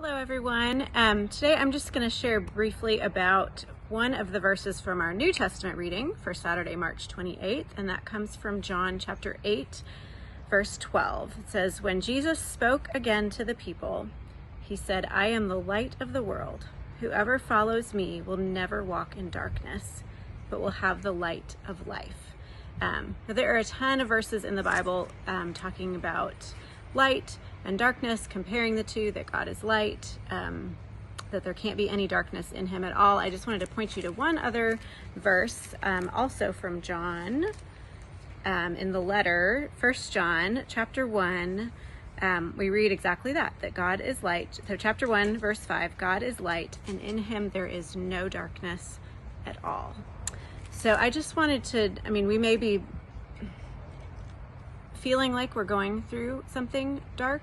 Hello everyone. Today I'm just going to share briefly about one of the verses from our New Testament reading for Saturday, March 28th, and that comes from John chapter 8, verse 12. It says, "When Jesus spoke again to the people, he said, 'I am the light of the world. Whoever follows me will never walk in darkness, but will have the light of life.'" There are a ton of verses in the Bible talking about light and darkness, comparing the two, that God is light, that there can't be any darkness in him at all. I just wanted to point you to one other verse, also from John, in the letter, 1 John chapter 1, we read exactly that God is light. So chapter 1, verse 5, God is light, and in him there is no darkness at all. So I just wanted to, we may be feeling like we're going through something dark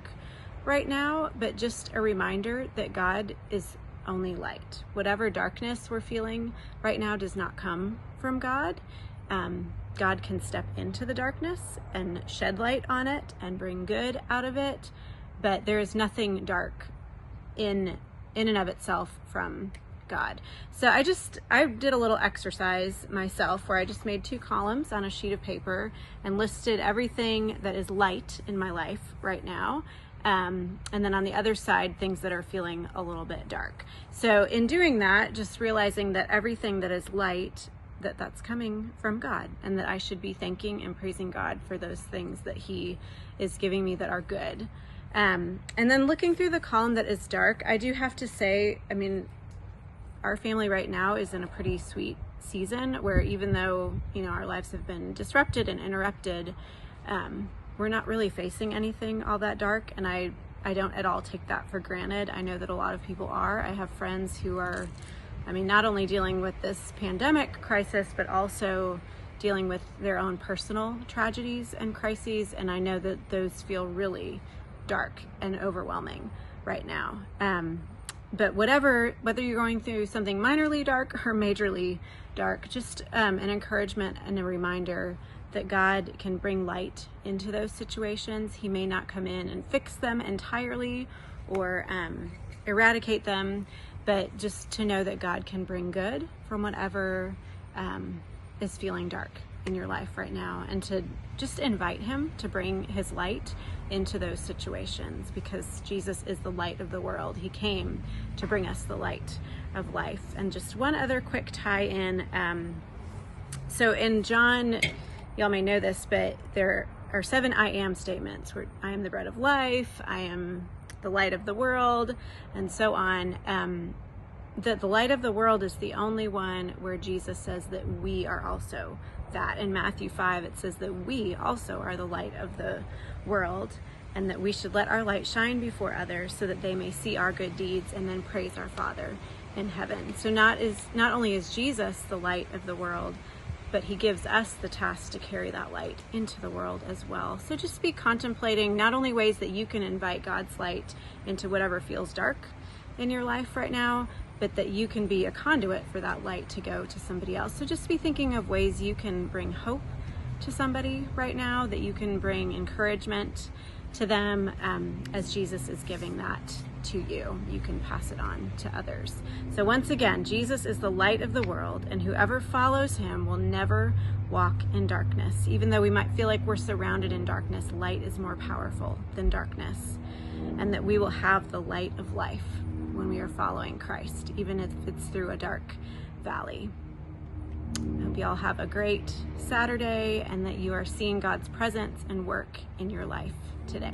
right now, but just a reminder that God is only light. Whatever darkness we're feeling right now does not come from God. God can step into the darkness and shed light on it and bring good out of it, but there is nothing dark in and of itself from God. So I did a little exercise myself where I just made 2 columns on a sheet of paper and listed everything that is light in my life right now. And then on the other side, things that are feeling a little bit dark. So in doing that, just realizing that everything that is light, that's coming from God, and that I should be thanking and praising God for those things that he is giving me that are good. And then looking through the column that is dark, I do have to say, our family right now is in a pretty sweet season where even though, our lives have been disrupted and interrupted, we're not really facing anything all that dark. And I don't at all take that for granted. I know that a lot of people are. I have friends who are, not only dealing with this pandemic crisis, but also dealing with their own personal tragedies and crises. And I know that those feel really dark and overwhelming right now. But whether you're going through something minorly dark or majorly dark, just an encouragement and a reminder that God can bring light into those situations. He may not come in and fix them entirely or eradicate them, but just to know that God can bring good from whatever is feeling dark in your life right now, and to just invite him to bring his light into those situations, because Jesus is the light of the world. He came to bring us the light of life. And just one other quick tie in. So in John, y'all may know this, but there are 7 I am statements where I am the bread of life, I am the light of the world, and so on. That the light of the world is the only one where Jesus says that we are also that. In Matthew 5, it says that we also are the light of the world, and that we should let our light shine before others so that they may see our good deeds and then praise our Father in heaven. So not only is Jesus the light of the world, but he gives us the task to carry that light into the world as well. So just be contemplating not only ways that you can invite God's light into whatever feels dark in your life right now, but that you can be a conduit for that light to go to somebody else. So just be thinking of ways you can bring hope to somebody right now, that you can bring encouragement to them, as Jesus is giving that to you. You can pass it on to others. So once again, Jesus is the light of the world, and whoever follows him will never walk in darkness. Even though we might feel like we're surrounded in darkness, light is more powerful than darkness, and that we will have the light of life when we are following Christ, even if it's through a dark valley. I hope you all have a great Saturday, and that you are seeing God's presence and work in your life today.